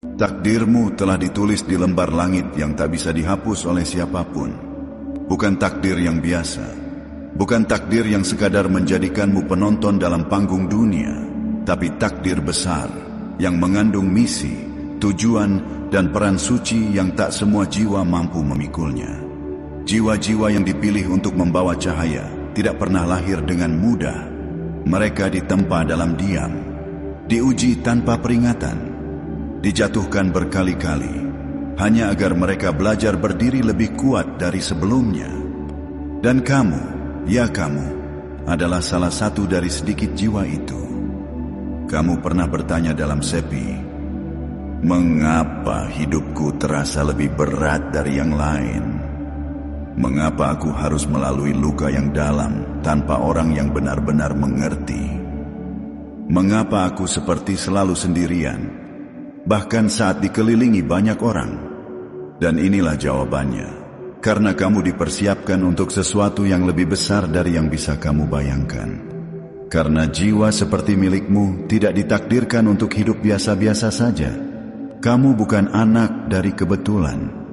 Takdirmu telah ditulis di lembar langit yang tak bisa dihapus oleh siapapun. Bukan takdir yang biasa. Bukan takdir yang sekadar menjadikanmu penonton dalam panggung dunia. Tapi takdir besar yang mengandung misi, tujuan, dan peran suci yang tak semua jiwa mampu memikulnya. Jiwa-jiwa yang dipilih untuk membawa cahaya tidak pernah lahir dengan mudah. Mereka ditempa dalam diam, diuji tanpa peringatan, dijatuhkan berkali-kali, hanya agar mereka belajar berdiri lebih kuat dari sebelumnya. Dan kamu, ya kamu, adalah salah satu dari sedikit jiwa itu. Kamu pernah bertanya dalam sepi, mengapa hidupku terasa lebih berat dari yang lain? Mengapa aku harus melalui luka yang dalam tanpa orang yang benar-benar mengerti? Mengapa aku seperti selalu sendirian, bahkan saat dikelilingi banyak orang? Dan inilah jawabannya. Karena kamu dipersiapkan untuk sesuatu yang lebih besar dari yang bisa kamu bayangkan. Karena jiwa seperti milikmu tidak ditakdirkan untuk hidup biasa-biasa saja. Kamu bukan anak dari kebetulan.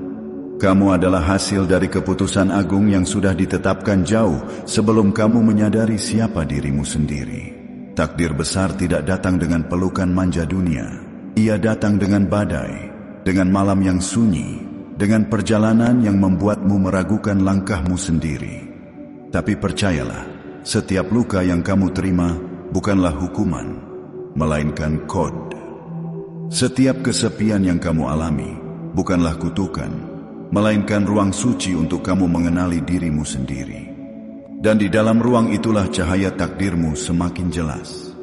Kamu adalah hasil dari keputusan agung yang sudah ditetapkan jauh sebelum kamu menyadari siapa dirimu sendiri. Takdir besar tidak datang dengan pelukan manja dunia. Ia datang dengan badai, dengan malam yang sunyi, dengan perjalanan yang membuatmu meragukan langkahmu sendiri. Tapi percayalah, setiap luka yang kamu terima bukanlah hukuman, melainkan kode. Setiap kesepian yang kamu alami bukanlah kutukan, melainkan ruang suci untuk kamu mengenali dirimu sendiri. Dan di dalam ruang itulah cahaya takdirmu semakin jelas.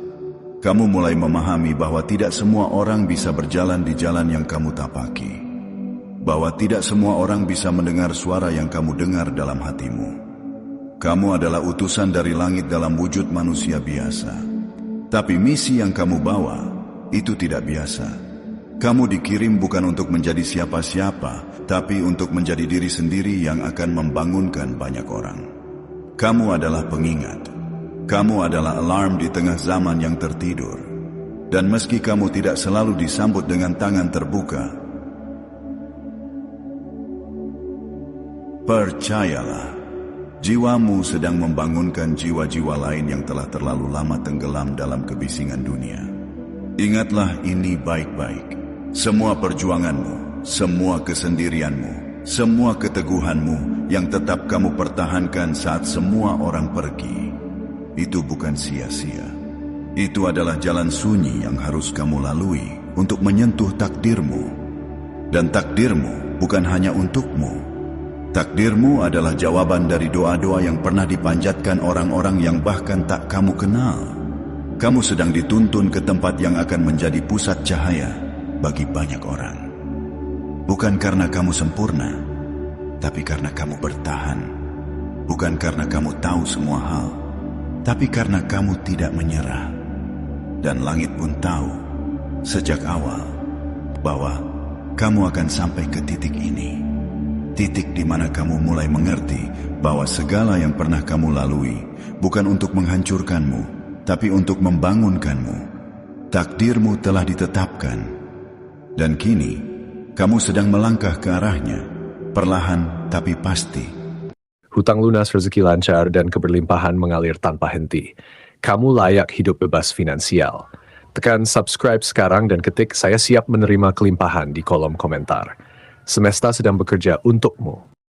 Kamu mulai memahami bahwa tidak semua orang bisa berjalan di jalan yang kamu tapaki. Bahwa tidak semua orang bisa mendengar suara yang kamu dengar dalam hatimu. Kamu adalah utusan dari langit dalam wujud manusia biasa. Tapi misi yang kamu bawa, itu tidak biasa. Kamu dikirim bukan untuk menjadi siapa-siapa, tapi untuk menjadi diri sendiri yang akan membangunkan banyak orang. Kamu adalah pengingat. Kamu adalah alarm di tengah zaman yang tertidur. Dan meski kamu tidak selalu disambut dengan tangan terbuka, percayalah, jiwamu sedang membangunkan jiwa-jiwa lain yang telah terlalu lama tenggelam dalam kebisingan dunia. Ingatlah ini baik-baik. Semua perjuanganmu, semua kesendirianmu, semua keteguhanmu yang tetap kamu pertahankan saat semua orang pergi, itu bukan sia-sia. Itu adalah jalan sunyi yang harus kamu lalui untuk menyentuh takdirmu. Dan takdirmu bukan hanya untukmu. Takdirmu adalah jawaban dari doa-doa yang pernah dipanjatkan orang-orang yang bahkan tak kamu kenal. Kamu sedang dituntun ke tempat yang akan menjadi pusat cahaya bagi banyak orang. Bukan karena kamu sempurna, tapi karena kamu bertahan. Bukan karena kamu tahu semua hal, tapi karena kamu tidak menyerah. Dan langit pun tahu sejak awal bahwa kamu akan sampai ke titik ini. Titik di mana kamu mulai mengerti bahwa segala yang pernah kamu lalui bukan untuk menghancurkanmu, tapi untuk membangunkanmu. Takdirmu telah ditetapkan. Dan kini, kamu sedang melangkah ke arahnya, perlahan tapi pasti. Hutang lunas, rezeki lancar, dan keberlimpahan mengalir tanpa henti. Kamu layak hidup bebas finansial. Tekan subscribe sekarang dan ketik "Saya siap menerima kelimpahan" di kolom komentar. Semesta sedang bekerja untukmu.